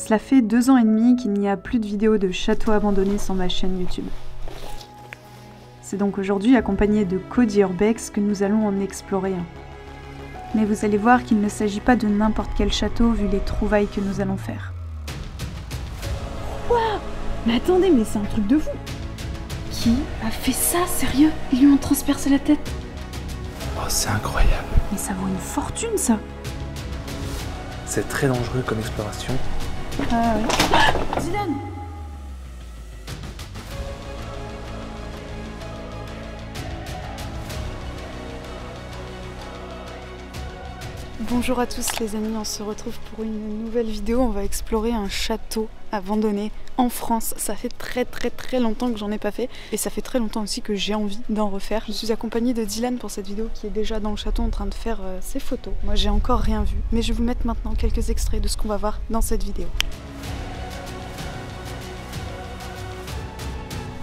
Cela fait 2 ans et demi qu'il n'y a plus de vidéos de châteaux abandonnés sur ma chaîne YouTube. C'est donc aujourd'hui, accompagné de Cody Urbex, que nous allons en explorer un. Mais vous allez voir qu'il ne s'agit pas de n'importe quel château vu les trouvailles que nous allons faire. Waouh! Mais attendez, mais c'est un truc de fou! Qui a fait ça, sérieux? Ils lui ont transpercé la tête. Oh, c'est incroyable. Mais ça vaut une fortune, ça! C'est très dangereux comme exploration. Ah ouais. Ah, Dylan! Bonjour à tous les amis, on se retrouve pour une nouvelle vidéo. On va explorer un château abandonné en France. Ça fait très longtemps que j'en ai pas fait et ça fait très longtemps aussi que j'ai envie d'en refaire. Je suis accompagnée de Dylan pour cette vidéo qui est déjà dans le château en train de faire ses photos. Moi j'ai encore rien vu, mais je vais vous mettre maintenant quelques extraits de ce qu'on va voir dans cette vidéo.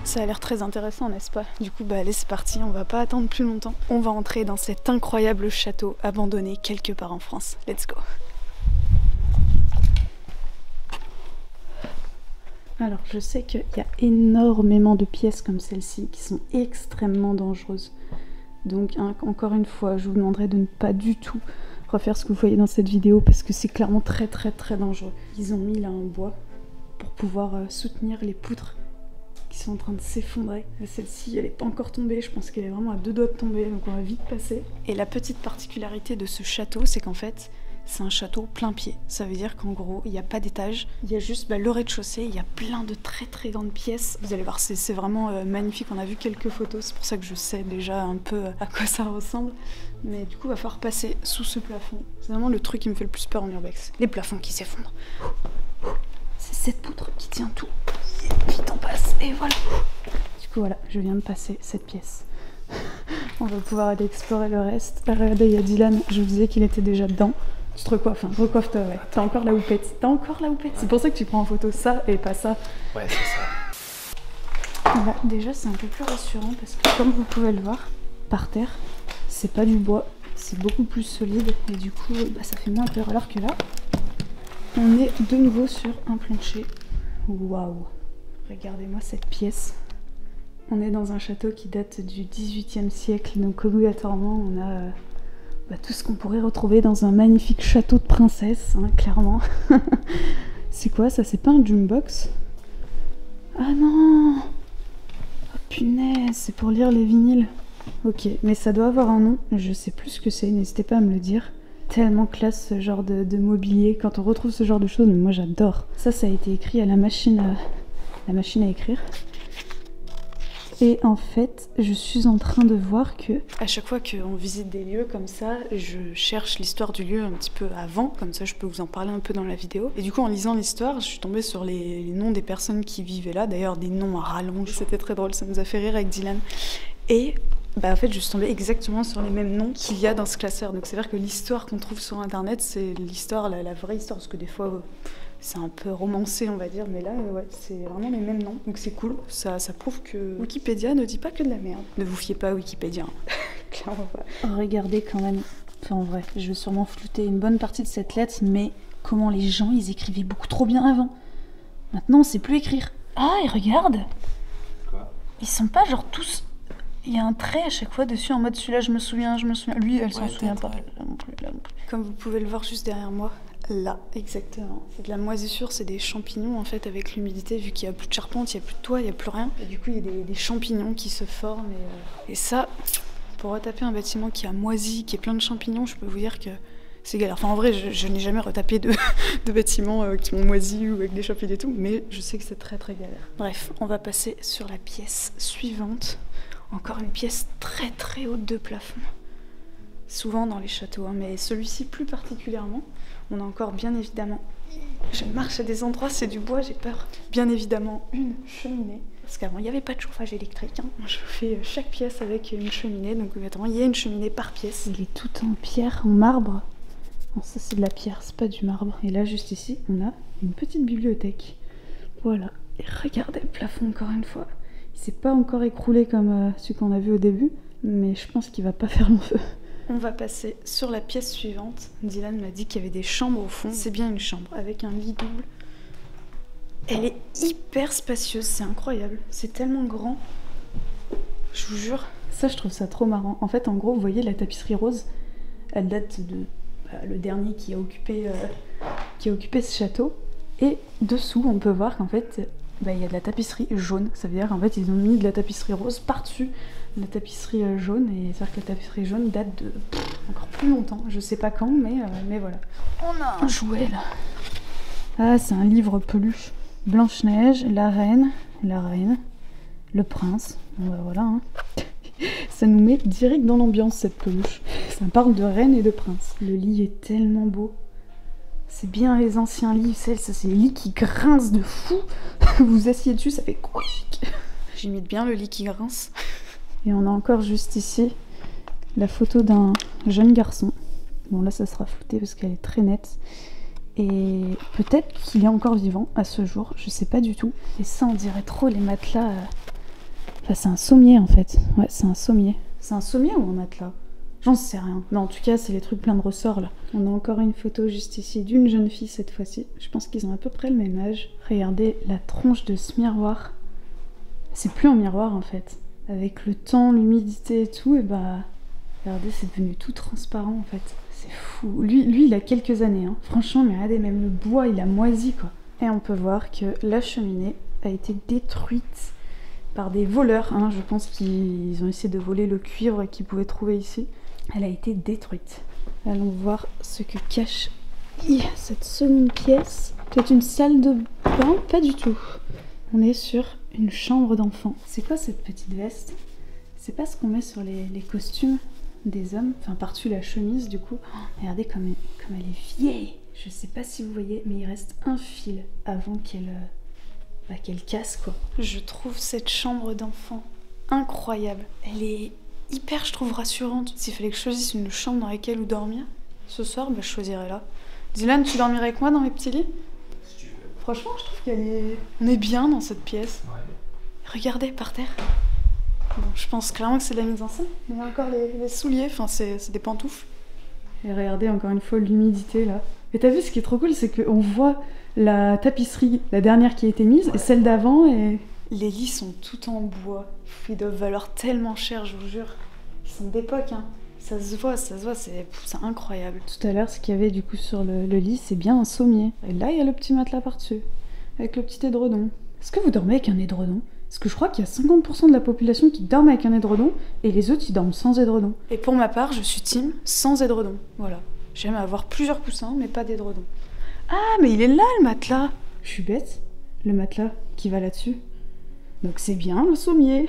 Ça a l'air très intéressant, n'est-ce pas? Du coup, allez, c'est parti, on va pas attendre plus longtemps. On va entrer dans cet incroyable château abandonné quelque part en France. Let's go! Alors, je sais qu'il y a énormément de pièces comme celle-ci qui sont extrêmement dangereuses. Donc, encore une fois, je vous demanderai de ne pas du tout refaire ce que vous voyez dans cette vidéo parce que c'est clairement très dangereux. Ils ont mis là un bois pour pouvoir soutenir les poutres qui sont en train de s'effondrer. Celle-ci, elle n'est pas encore tombée, je pense qu'elle est vraiment à 2 doigts de tomber, donc on va vite passer. Et la petite particularité de ce château, c'est qu'en fait, c'est un château plein pied. Ça veut dire qu'en gros, il n'y a pas d'étage, il y a juste le rez-de-chaussée, il y a plein de très grandes pièces. Vous allez voir, c'est vraiment magnifique, on a vu quelques photos, c'est pour ça que je sais déjà un peu à quoi ça ressemble. Mais du coup, il va falloir passer sous ce plafond. C'est vraiment le truc qui me fait le plus peur en urbex. Les plafonds qui s'effondrent. C'est cette poutre qui tient tout. Vite on passe, et voilà. Du coup voilà, je viens de passer cette pièce. On va pouvoir aller explorer le reste. Regardez, il y a Dylan, je vous disais qu'il était déjà dedans. Tu te recoiffes, hein, recoiffe-toi, ouais. T'as encore la houppette, C'est pour ça que tu prends en photo ça et pas ça. Ouais, c'est ça. Voilà, déjà c'est un peu plus rassurant parce que comme vous pouvez le voir, par terre, c'est pas du bois, c'est beaucoup plus solide et du coup ça fait moins peur. Alors que là, on est de nouveau sur un plancher. Waouh! Regardez-moi cette pièce. On est dans un château qui date du XVIIIe siècle, donc obligatoirement on a tout ce qu'on pourrait retrouver dans un magnifique château de princesse, hein, clairement. C'est quoi ça? C'est pas un jukebox? Ah non! Oh, punaise, c'est pour lire les vinyles. Ok, mais ça doit avoir un nom, je sais plus ce que c'est, n'hésitez pas à me le dire. Tellement classe ce genre de mobilier, quand on retrouve ce genre de choses, mais moi j'adore. Ça a été écrit à la machine à écrire. Et en fait, je suis en train de voir que à chaque fois qu'on visite des lieux comme ça, je cherche l'histoire du lieu un petit peu avant, comme ça je peux vous en parler un peu dans la vidéo. Et du coup, en lisant l'histoire, je suis tombée sur les noms des personnes qui vivaient là, d'ailleurs des noms à rallonge. C'était très drôle, ça nous a fait rire avec Dylan. Et en fait, je suis tombée exactement sur les mêmes noms qu'il y a dans ce classeur. Donc c'est-à-dire que l'histoire qu'on trouve sur internet, c'est l'histoire, la vraie histoire, parce que des fois c'est un peu romancé, on va dire, mais là, ouais, c'est vraiment les mêmes noms. Donc c'est cool, ça prouve que Wikipédia ne dit pas que de la merde. Ne vous fiez pas à Wikipédia, hein. Clairement pas. Regardez quand même, enfin en vrai, je vais sûrement flouter une bonne partie de cette lettre, mais comment les gens, ils écrivaient beaucoup trop bien avant. Maintenant, on sait plus écrire. Ah, et regarde! Quoi? Ils sont pas genre tous... Il y a un trait à chaque fois dessus en mode celui-là je me souviens. Lui elle s'en souvient pas. Là non plus. Comme vous pouvez le voir juste derrière moi, là exactement. C'est de la moisissure, c'est des champignons en fait avec l'humidité vu qu'il n'y a plus de charpente, il n'y a plus de toit, il n'y a plus rien. Et du coup il y a des champignons qui se forment et ça, pour retaper un bâtiment qui a moisi, qui est plein de champignons, je peux vous dire que c'est galère. Enfin en vrai je n'ai jamais retapé de bâtiments qui ont moisi ou avec des champignons et tout, mais je sais que c'est très galère. Bref, on va passer sur la pièce suivante. Encore une pièce très haute de plafond. Souvent dans les châteaux, hein, mais celui-ci plus particulièrement. On a encore bien évidemment... Je marche à des endroits, c'est du bois, j'ai peur. Bien évidemment une cheminée. Parce qu'avant il n'y avait pas de chauffage électrique. Hein. Je fais chaque pièce avec une cheminée, donc obligatoirement il y a une cheminée par pièce. Il est tout en pierre, en marbre. Bon, ça c'est de la pierre, c'est pas du marbre. Et là juste ici, on a une petite bibliothèque. Voilà. Et regardez le plafond encore une fois. Il s'est pas encore écroulé comme celui qu'on a vu au début, mais je pense qu'il va pas faire long feu. On va passer sur la pièce suivante. Dylan m'a dit qu'il y avait des chambres au fond. C'est bien une chambre avec un lit double Elle est hyper spacieuse, c'est incroyable. C'est tellement grand. Je vous jure. Ça, je trouve ça trop marrant. En fait, en gros, vous voyez la tapisserie rose, elle date de le dernier qui a occupé ce château. Et dessous, on peut voir qu'en fait, il y a de la tapisserie jaune. Ça veut dire qu'en fait, ils ont mis de la tapisserie rose par-dessus la tapisserie jaune. Et c'est-à-dire que la tapisserie jaune date de encore plus longtemps. Je sais pas quand, mais voilà. On a un jouet là. Ah, c'est un livre peluche. Blanche-Neige, la reine, le prince. Bon, voilà. Hein. Ça nous met direct dans l'ambiance cette peluche. Ça parle de reine et de prince. Le lit est tellement beau. C'est bien les anciens lits, ça c'est les lits qui grincent de fou. Vous vous asseyez dessus, ça fait quick. J'imite bien le lit qui grince. Et on a encore juste ici la photo d'un jeune garçon. Bon là ça sera flouté parce qu'elle est très nette. Et peut-être qu'il est encore vivant à ce jour, je sais pas du tout. Et ça on dirait trop les matelas. Enfin c'est un sommier en fait. Ouais c'est un sommier. C'est un sommier ou un matelas ? J'en sais rien. Mais en tout cas, c'est les trucs pleins de ressorts là. On a encore une photo juste ici d'une jeune fille cette fois-ci. Je pense qu'ils ont à peu près le même âge. Regardez la tronche de ce miroir. C'est plus un miroir en fait. Avec le temps, l'humidité et tout, et regardez, c'est devenu tout transparent en fait. C'est fou. Lui, il a quelques années. Hein. Franchement, mais regardez, même le bois, il a moisi quoi. Et on peut voir que la cheminée a été détruite par des voleurs. Hein. Je pense qu'ils ont essayé de voler le cuivre qu'ils pouvaient trouver ici. Elle a été détruite. Allons voir ce que cache cette seconde pièce. Peut-être une salle de bain ? Pas du tout. On est sur une chambre d'enfant. C'est quoi cette petite veste ? C'est pas ce qu'on met sur les costumes des hommes. Enfin, par-dessus la chemise, du coup. Oh, regardez comme elle est vieille. Je sais pas si vous voyez, mais il reste un fil avant qu'elle casse, quoi. Je trouve cette chambre d'enfant incroyable. Elle est hyper, je trouve, rassurante. S'il fallait que je choisisse une chambre dans laquelle où dormir, ce soir, je choisirais là. Dylan, tu dormirais avec moi dans mes petits lits ? Si tu veux. Franchement, je trouve on est bien dans cette pièce. Ouais. Regardez, par terre. Bon, je pense clairement que c'est de la mise en scène. Il y a encore les souliers, enfin, c'est des pantoufles. Et regardez, encore une fois, l'humidité, là. Et t'as vu, ce qui est trop cool, c'est qu'on voit la tapisserie, la dernière qui a été mise, et celle d'avant, et... Les lits sont tout en bois. Ils doivent valoir tellement cher, je vous jure. Ils sont d'époque, hein. Ça se voit, c'est incroyable. Tout à l'heure, ce qu'il y avait du coup sur le lit, c'est bien un sommier. Et là, il y a le petit matelas par-dessus, avec le petit édredon. Est-ce que vous dormez avec un édredon ? Parce que je crois qu'il y a 50% de la population qui dorment avec un édredon, et les autres, ils dorment sans édredon. Et pour ma part, je suis team sans édredon. Voilà. J'aime avoir plusieurs coussins, mais pas d'édredon. Ah, mais il est là, le matelas ! Je suis bête. Le matelas qui va là-dessus. Donc c'est bien le sommier.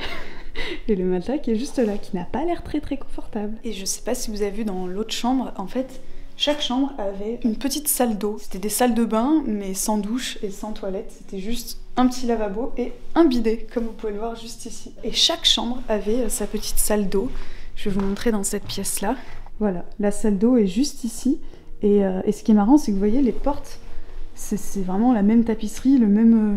Et le matelas qui est juste là, qui n'a pas l'air très très confortable. Et je sais pas si vous avez vu dans l'autre chambre, en fait, chaque chambre avait une petite salle d'eau. C'était des salles de bain, mais sans douche et sans toilette. C'était juste un petit lavabo et un bidet, comme vous pouvez le voir juste ici. Et chaque chambre avait sa petite salle d'eau. Je vais vous montrer dans cette pièce-là. Voilà, la salle d'eau est juste ici. Et ce qui est marrant, c'est que vous voyez les portes, c'est vraiment la même tapisserie,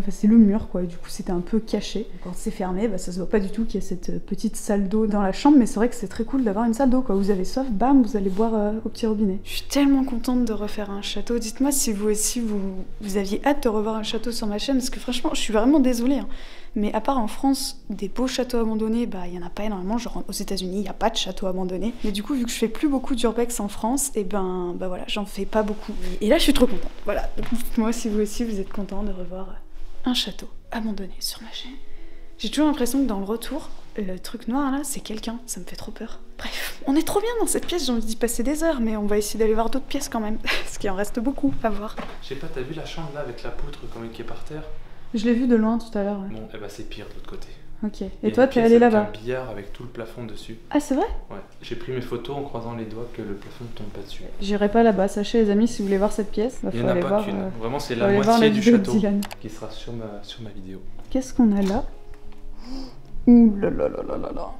c'est le mur quoi, et du coup c'était un peu caché. Quand c'est fermé, ça se voit pas du tout qu'il y a cette petite salle d'eau dans la chambre, mais c'est vrai que c'est très cool d'avoir une salle d'eau quoi. Vous avez soif, bam, vous allez boire au petit robinet. Je suis tellement contente de refaire un château. Dites-moi si vous aussi vous aviez hâte de revoir un château sur ma chaîne, parce que franchement je suis vraiment désolée. Hein. Mais à part en France, des beaux châteaux abandonnés, il y en a pas énormément. Genre aux États-Unis, il n'y a pas de château abandonné. Mais du coup, vu que je fais plus beaucoup d'urbex en France, et voilà, j'en fais pas beaucoup. Et là, je suis trop contente. Voilà. Donc dites-moi si vous aussi vous êtes content de revoir un château abandonné sur ma chaîne. J'ai toujours l'impression que dans le retour, le truc noir là, c'est quelqu'un. Ça me fait trop peur. Bref, on est trop bien dans cette pièce. J'ai envie d'y passer des heures, mais on va essayer d'aller voir d'autres pièces quand même, parce qu'il en reste beaucoup à voir. Je sais pas, t'as vu la chambre là avec la poutre comme qui est par terre ? Je l'ai vu de loin tout à l'heure. Ouais. Bon, c'est pire de l'autre côté. Ok. Et toi, t'es allé là-bas ? Un billard avec tout le plafond dessus. Ah, c'est vrai ? Ouais. J'ai pris mes photos en croisant les doigts que le plafond ne tombe pas dessus. J'irai pas là-bas. Sachez les amis, si vous voulez voir cette pièce, il n'y en a pas qu'une. Vraiment, c'est la moitié du château qui sera sur ma vidéo. Qu'est-ce qu'on a là ? Ouh là là là là là là.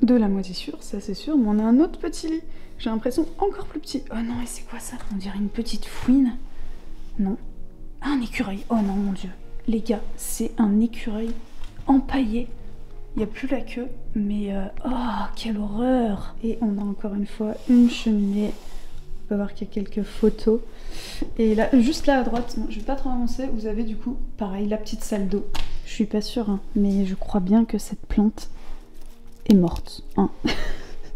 De la moisissure, ça c'est sûr, mais on a un autre petit lit. J'ai l'impression encore plus petit. Oh non, et c'est quoi ça ? On dirait une petite fouine. Non. Ah, un écureuil. Oh non, mon Dieu. Les gars, c'est un écureuil empaillé. Il n'y a plus la queue, mais... oh, quelle horreur! Et on a encore une fois une cheminée peut voir qu'il y a quelques photos. Et là, juste là à droite, je vais pas trop avancer, vous avez du coup, pareil, la petite salle d'eau. Je suis pas sûre, hein, mais je crois bien que cette plante est morte. Hein.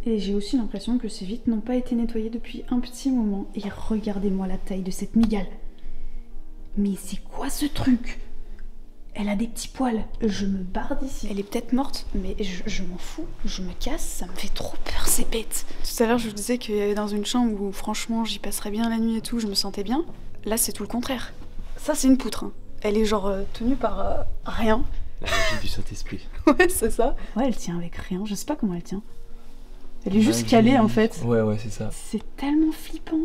Et j'ai aussi l'impression que ces vitres n'ont pas été nettoyées depuis un petit moment. Et regardez-moi la taille de cette migale. Mais c'est quoi ce truc? Elle a des petits poils. Je me barre d'ici. Elle est peut-être morte, mais je m'en fous. Je me casse, ça me fait trop peur ces bêtes. Tout à l'heure, je vous disais qu'il y avait dans une chambre où franchement j'y passerais bien la nuit et tout, je me sentais bien. Là, c'est tout le contraire. Ça, c'est une poutre. Hein. Elle est genre tenue par rien. La magie du Saint-Esprit. Ouais, c'est ça. Ouais, elle tient avec rien. Je sais pas comment elle tient. Elle est juste calée en fait. Ouais, c'est ça. C'est tellement flippant.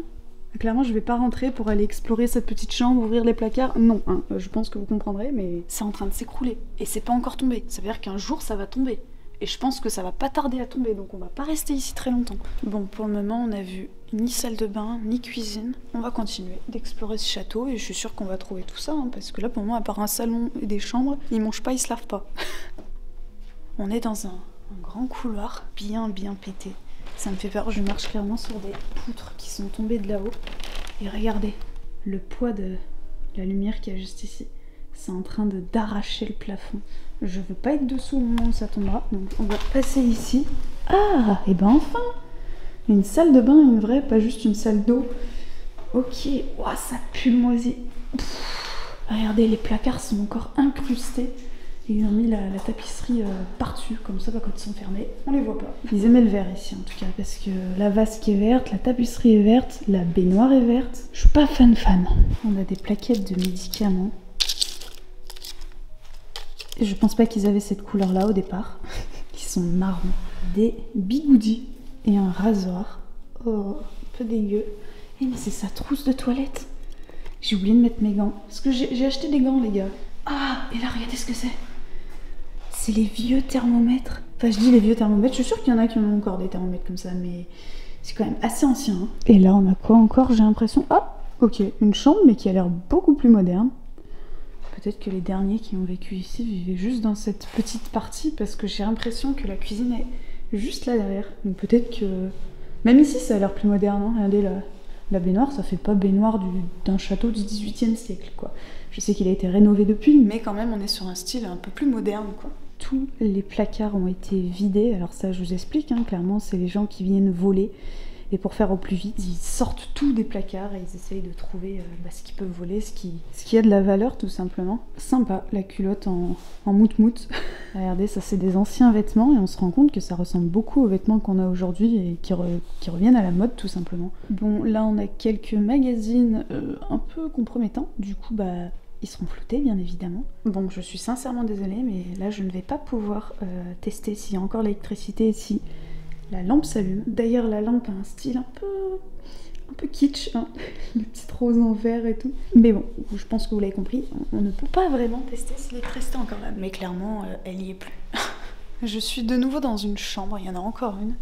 Clairement, je vais pas rentrer pour aller explorer cette petite chambre, ouvrir les placards. Non, hein, je pense que vous comprendrez, mais c'est en train de s'écrouler. Et c'est pas encore tombé. Ça veut dire qu'un jour, ça va tomber. Et je pense que ça va pas tarder à tomber, donc on va pas rester ici très longtemps. Bon, pour le moment, on a vu ni salle de bain, ni cuisine. On va continuer d'explorer ce château, et je suis sûre qu'on va trouver tout ça, hein, parce que là, pour moi, à part un salon et des chambres, ils mangent pas, ils se lavent pas. On est dans un grand couloir, bien pété. Ça me fait peur, je marche clairement sur des poutres qui sont tombées de là-haut. Et regardez, le poids de la lumière qu'il y a juste ici. C'est en train d'arracher le plafond. Je veux pas être dessous au moment où ça tombera, donc on va passer ici. Ah, et ben enfin! Une salle de bain, une vraie, pas juste une salle d'eau. Ok, ouah, ça pue le moisi. Regardez, les placards sont encore incrustés. Ils ont mis la tapisserie par-dessus, comme ça, quand ils sont fermés, on les voit pas. Ils aimaient le vert ici, en tout cas, parce que la vasque est verte, la tapisserie est verte, la baignoire est verte. Je suis pas fan. On a des plaquettes de médicaments. Et je pense pas qu'ils avaient cette couleur-là au départ. Ils sont marrons. Des bigoudis et un rasoir. Oh, un peu dégueu. Eh, mais c'est sa trousse de toilette. J'ai oublié de mettre mes gants. Parce que j'ai acheté des gants, les gars. Ah, et là, regardez ce que c'est. C'est les vieux thermomètres. Enfin, je dis les vieux thermomètres. Je suis sûre qu'il y en a qui ont encore des thermomètres comme ça, mais c'est quand même assez ancien. Hein. Et là, on a quoi encore? J'ai l'impression... Ah, ok, une chambre, mais qui a l'air beaucoup plus moderne. Peut-être que les derniers qui ont vécu ici vivaient juste dans cette petite partie, parce que j'ai l'impression que la cuisine est juste là derrière. Donc peut-être que... Même ici, ça a l'air plus moderne. Hein. Regardez, la baignoire, ça fait pas baignoire d'un château du 18e siècle, quoi. Je sais qu'il a été rénové depuis, mais quand même, on est sur un style un peu plus moderne, quoi. Tous les placards ont été vidés. Alors ça, je vous explique, hein, clairement, c'est les gens qui viennent voler. Et pour faire au plus vite, ils sortent tout des placards et ils essayent de trouver ce qu'ils peuvent voler, ce qui a de la valeur, tout simplement. Sympa, la culotte en mout-mout. Regardez, ça c'est des anciens vêtements et on se rend compte que ça ressemble beaucoup aux vêtements qu'on a aujourd'hui et qui reviennent à la mode, tout simplement. Bon, là on a quelques magazines un peu compromettants. Du coup, ils seront floutés, bien évidemment. Bon, je suis sincèrement désolée, mais là, je ne vais pas pouvoir tester s'il y a encore l'électricité et si la lampe s'allume. D'ailleurs, la lampe a un style un peu kitsch, hein. Les petites roses en verre et tout. Mais bon, je pense que vous l'avez compris, on ne peut pas vraiment tester si l'électricité est encore là. Mais clairement, elle n'y est plus. Je suis de nouveau dans une chambre, il y en a encore une.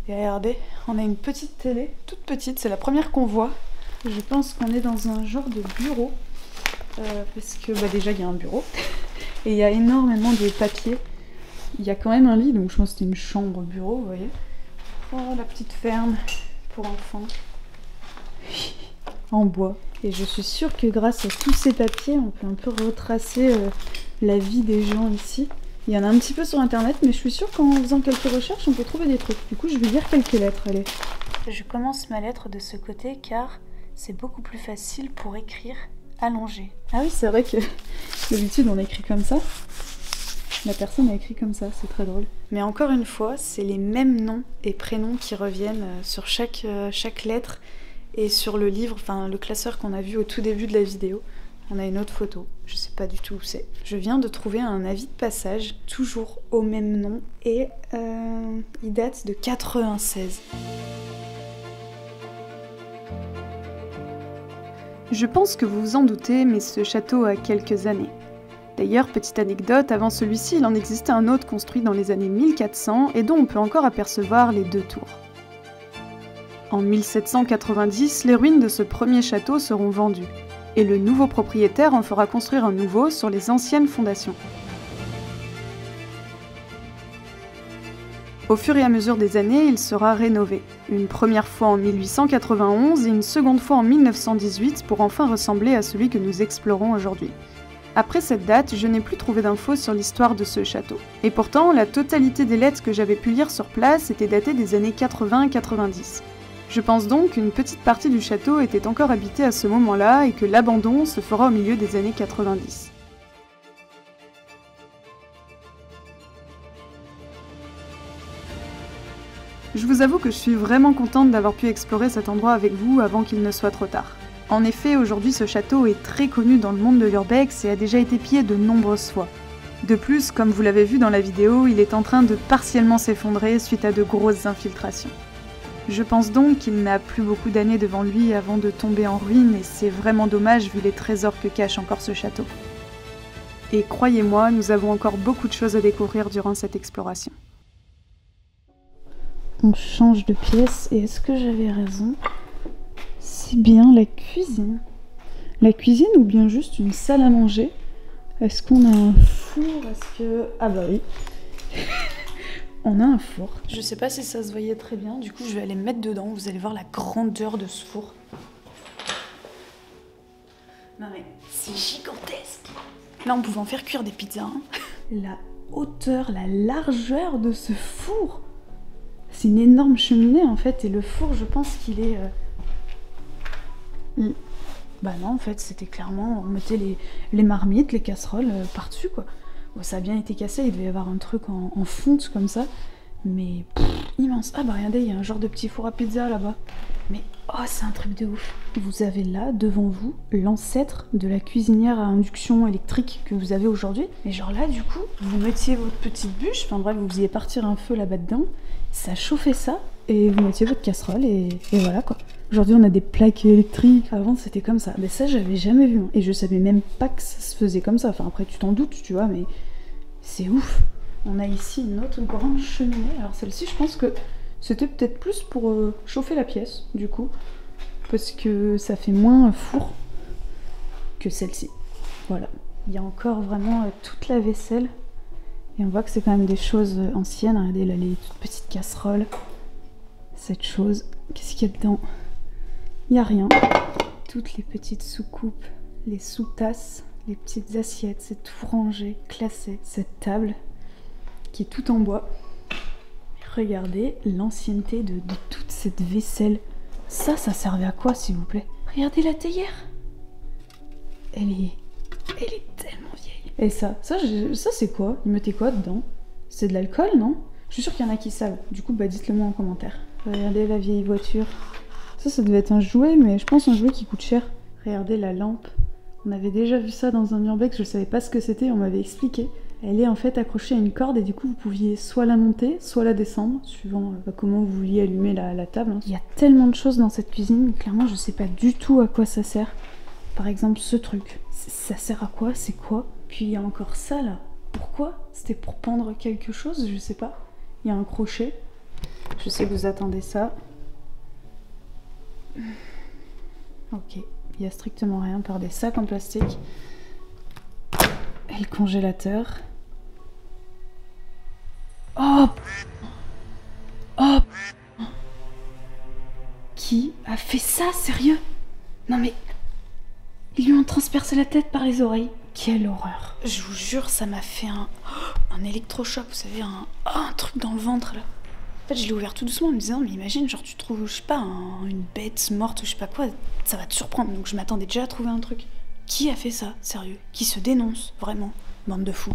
Et regardez, on a une petite télé, toute petite, c'est la première qu'on voit. Je pense qu'on est dans un genre de bureau. Parce que déjà il y a un bureau et il y a énormément de papiers. Il y a quand même un lit, donc je pense que c'était une chambre bureau, vous voyez. Oh, la petite ferme pour enfants en bois. Et je suis sûre que grâce à tous ces papiers, on peut un peu retracer la vie des gens ici. Il y en a un petit peu sur internet, mais je suis sûre qu'en faisant quelques recherches, on peut trouver des trucs. Du coup, je vais lire quelques lettres, allez. Je commence ma lettre de ce côté car c'est beaucoup plus facile pour écrire allongé. Ah oui, c'est vrai que d'habitude on écrit comme ça. La personne a écrit comme ça, c'est très drôle. Mais encore une fois, c'est les mêmes noms et prénoms qui reviennent sur chaque lettre et sur le livre, enfin le classeur qu'on a vu au tout début de la vidéo. On a une autre photo, je sais pas du tout où c'est. Je viens de trouver un avis de passage, toujours au même nom, et il date de 96. Je pense que vous vous en doutez, mais ce château a quelques années. D'ailleurs, petite anecdote, avant celui-ci, il en existait un autre construit dans les années 1400 et dont on peut encore apercevoir les deux tours. En 1790, les ruines de ce premier château seront vendues, et le nouveau propriétaire en fera construire un nouveau sur les anciennes fondations. Au fur et à mesure des années, il sera rénové. Une première fois en 1891 et une seconde fois en 1918 pour enfin ressembler à celui que nous explorons aujourd'hui. Après cette date, je n'ai plus trouvé d'infos sur l'histoire de ce château. Et pourtant, la totalité des lettres que j'avais pu lire sur place étaient datées des années 80-90. Je pense donc qu'une petite partie du château était encore habitée à ce moment-là et que l'abandon se fera au milieu des années 90. Je vous avoue que je suis vraiment contente d'avoir pu explorer cet endroit avec vous avant qu'il ne soit trop tard. En effet, aujourd'hui ce château est très connu dans le monde de l'urbex et a déjà été pillé de nombreuses fois. De plus, comme vous l'avez vu dans la vidéo, il est en train de partiellement s'effondrer suite à de grosses infiltrations. Je pense donc qu'il n'a plus beaucoup d'années devant lui avant de tomber en ruine et c'est vraiment dommage vu les trésors que cache encore ce château. Et croyez-moi, nous avons encore beaucoup de choses à découvrir durant cette exploration. On change de pièce et est-ce que j'avais raison? C'est bien la cuisine. La cuisine ou bien juste une salle à manger? Est-ce qu'on a un four? Est-ce que... Ah bah oui. On a un four. Je sais pas si ça se voyait très bien, du coup je vais aller me mettre dedans. Vous allez voir la grandeur de ce four. Non mais c'est gigantesque. Là on pouvait en faire cuire des pizzas. Hein. La hauteur, la largeur de ce four. C'est une énorme cheminée en fait et le four je pense qu'il est... Bah non, en fait, c'était clairement... On mettait les marmites, les casseroles par-dessus, quoi. Bon, ça a bien été cassé, il devait y avoir un truc en fonte, comme ça. Mais... immense. Ah bah regardez, il y a un genre de petit four à pizza, là-bas. Mais... oh, c'est un truc de ouf. Vous avez là, devant vous, l'ancêtre de la cuisinière à induction électrique que vous avez aujourd'hui. Et genre là, du coup, vous mettiez votre petite bûche, enfin bref, vous faisiez partir un feu là-bas dedans, ça chauffait ça, et vous mettiez votre casserole, et voilà, quoi. Aujourd'hui, on a des plaques électriques. Avant, c'était comme ça. Mais ça, j'avais jamais vu. Et je savais même pas que ça se faisait comme ça. Enfin, après, tu t'en doutes, tu vois, mais c'est ouf. On a ici une autre grande cheminée. Alors, celle-ci, je pense que c'était peut-être plus pour chauffer la pièce, du coup. Parce que ça fait moins four que celle-ci. Voilà. Il y a encore vraiment toute la vaisselle. Et on voit que c'est quand même des choses anciennes. Regardez, là, les toutes petites casseroles. Cette chose. Qu'est-ce qu'il y a dedans ? Il n'y a rien. Toutes les petites soucoupes, les sous-tasses, les petites assiettes, c'est tout rangé, classé. Cette table qui est toute en bois. Regardez l'ancienneté de toute cette vaisselle. Ça servait à quoi, s'il vous plaît? Regardez la théière. Elle est tellement vieille. Et ça c'est quoi? Ils mettaient quoi dedans? C'est de l'alcool, non? Je suis sûre qu'il y en a qui savent. Du coup, bah dites-le moi en commentaire. Regardez la vieille voiture. Ça devait être un jouet, mais je pense un jouet qui coûte cher. Regardez la lampe. On avait déjà vu ça dans un urbex, je savais pas ce que c'était, on m'avait expliqué. Elle est en fait accrochée à une corde et du coup vous pouviez soit la monter, soit la descendre, suivant comment vous vouliez allumer la table. Hein. Il y a tellement de choses dans cette cuisine, clairement je sais pas du tout à quoi ça sert. Par exemple ce truc, ça sert à quoi? C'est quoi? Puis il y a encore ça là. Pourquoi? C'était pour pendre quelque chose? Je sais pas. Il y a un crochet. Je sais que vous attendez ça. Ok, il y a strictement rien par des sacs en plastique. Et le congélateur. Oh! Oh! Qui a fait ça, sérieux? Non mais... ils lui ont transpercé la tête par les oreilles. Quelle horreur. Je vous jure, ça m'a fait un électrochoc, vous savez, un truc dans le ventre là. En fait, je l'ai ouvert tout doucement en me disant, mais imagine, genre tu trouves, je sais pas, une bête morte ou je sais pas quoi, ça va te surprendre. Donc je m'attendais déjà à trouver un truc. Qui a fait ça, sérieux? Qui se dénonce, vraiment? Bande de fous.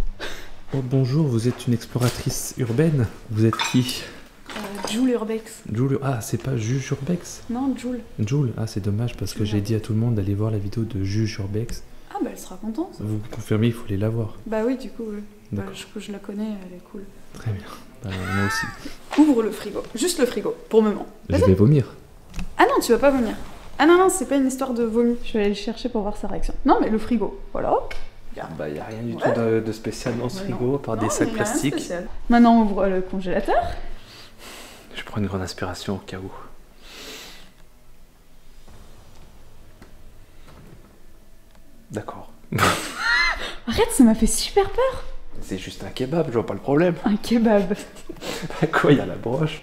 Oh bonjour, vous êtes une exploratrice urbaine? Vous êtes qui? Joule Urbex. Joule, ah c'est pas Juge Urbex? Non, Joule. Joule, ah c'est dommage parce que j'ai dit à tout le monde d'aller voir la vidéo de Juge Urbex. Ah bah elle sera contente. Vous confirmez, il faut aller la voir. Bah oui, du coup, bah, D'accord. je la connais, elle est cool. Très bien, bah, moi aussi. Ouvre le frigo, juste le frigo, pour le moment. Je vais vomir. Ah non, tu vas pas vomir. Ah non, c'est pas une histoire de vomi. Je vais aller le chercher pour voir sa réaction. Non, mais le frigo, voilà. Bah y a rien du tout de spécial dans ce frigo, à part des sacs plastiques. Maintenant, on ouvre le congélateur. Je prends une grande inspiration au cas où. D'accord. Arrête, ça m'a fait super peur. C'est juste un kebab, je vois pas le problème. Un kebab. Quoi, il y a la broche.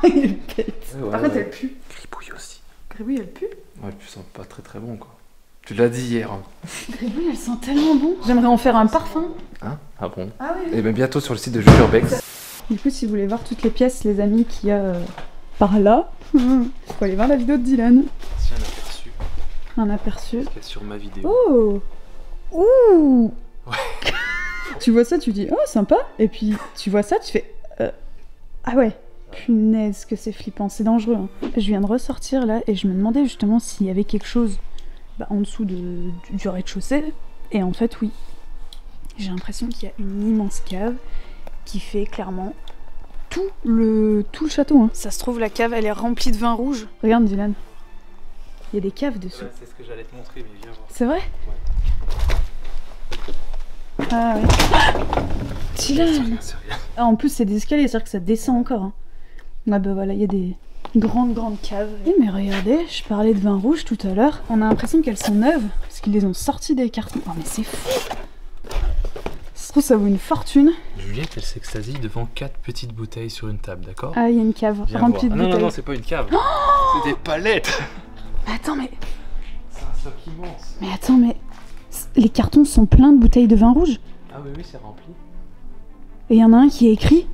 Il est bête. Ouais, Par contre, elle pue. Gribouille aussi. Gribouille, elle pue. Ouais, elle sent pas très bon, quoi. Tu l'as dit hier. Hein. Gribouille, elle sent tellement bon. J'aimerais en faire un parfum. Hein? Ah bon? Ah oui. Et bien bientôt sur le site de Jujurbex. Du coup, si vous voulez voir toutes les pièces, les amis, qu'il y a par là, faut aller voir la vidéo de Dylan. C'est un aperçu. Un aperçu. Parce qu'il y a sur ma vidéo. Oh! Ouh! Ouais. Tu vois ça, tu dis oh sympa, et puis tu vois ça, tu fais ah ouais, punaise que c'est flippant, c'est dangereux. Hein. Je viens de ressortir là et je me demandais justement s'il y avait quelque chose en dessous du rez-de-chaussée, et en fait oui, j'ai l'impression qu'il y a une immense cave qui fait clairement tout le château. Hein. Ça se trouve, la cave elle est remplie de vin rouge. Regarde Dylan, il y a des caves dessus. Ouais, c'est ce que j'allais te montrer, mais viens voir. C'est vrai? Ouais. Ah ouais. Dylan. C'est rien. Ah, en plus c'est des escaliers, c'est-à-dire que ça descend encore. Hein. Ah bah voilà, il y a des grandes caves. Eh mais regardez, je parlais de vin rouge tout à l'heure. On a l'impression qu'elles sont neuves, parce qu'ils les ont sorties des cartons. Oh mais c'est fou. Ça se trouve ça vaut une fortune. Juliette, elle s'extasie devant 4 petites bouteilles sur une table, d'accord? Ah, il y a une cave remplie de bouteilles. Non, c'est pas une cave. C'est des palettes. Mais attends, mais... C'est un stock immense. Mais attends, mais... Les cartons sont pleins de bouteilles de vin rouge. Ah oui, c'est rempli. Et il y en a un qui est écrit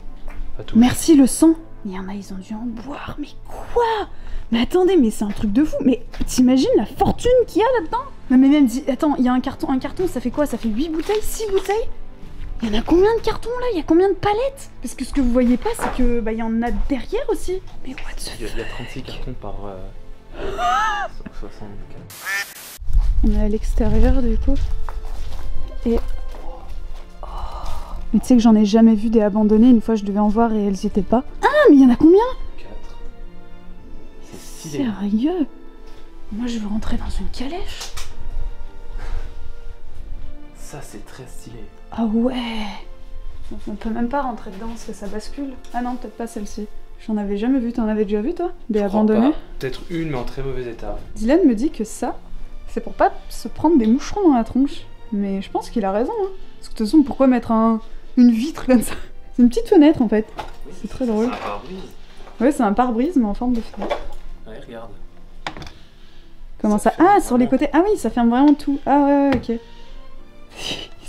Pas tout. Merci le sang. Il y en a, ils ont dû en boire. Mais quoi? Mais attendez, mais c'est un truc de fou. Mais t'imagines la fortune qu'il y a là-dedans? Non mais même, attends, il y a un carton, ça fait quoi? Ça fait 8 bouteilles, 6 bouteilles? Il y en a combien de cartons là? Il y a combien de palettes? Parce que ce que vous voyez pas, c'est que il y en a derrière aussi. Mais what the fuck? Il y a 36 cartons par 64. On est à l'extérieur du coup. Et... Mais tu sais que j'en ai jamais vu des abandonnés. Une fois je devais en voir et elles y étaient pas. Ah mais il y en a combien? 4. C'est stylé. Sérieux? Moi je veux rentrer dans une calèche. Ça c'est très stylé. Ah ouais. On peut même pas rentrer dedans parce que ça bascule. Ah non, peut-être pas celle-ci. J'en avais jamais vu. T'en avais déjà vu toi? Des abandonnés? Peut-être une mais en très mauvais état. Dylan me dit que ça, c'est pour pas se prendre des moucherons dans la tronche. Mais je pense qu'il a raison. Hein. Parce que de toute façon, pourquoi mettre une vitre comme ça? C'est une petite fenêtre en fait. Oui, c'est très drôle. C'est un pare-brise. Ouais, c'est un pare-brise mais en forme de fenêtre. Ouais, regarde. Comment ça? Ah, sur les côtés. Ah oui, ça ferme vraiment tout. Ah ouais, ok.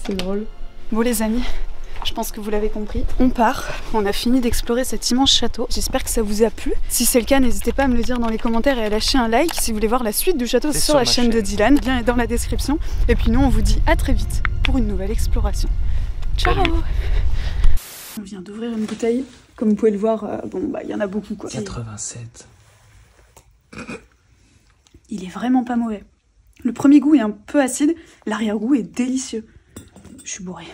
C'est drôle. Bon les amis, je pense que vous l'avez compris. On part. On a fini d'explorer cet immense château. J'espère que ça vous a plu. Si c'est le cas, n'hésitez pas à me le dire dans les commentaires et à lâcher un like. Si vous voulez voir la suite du château sur la chaîne de Dylan, le lien est dans la description. Et puis nous, on vous dit à très vite pour une nouvelle exploration. Ciao. Salut. On vient d'ouvrir une bouteille. Comme vous pouvez le voir, il y en a beaucoup quoi. 87. Il est vraiment pas mauvais. Le premier goût est un peu acide, l'arrière-goût est délicieux. Je suis bourrée.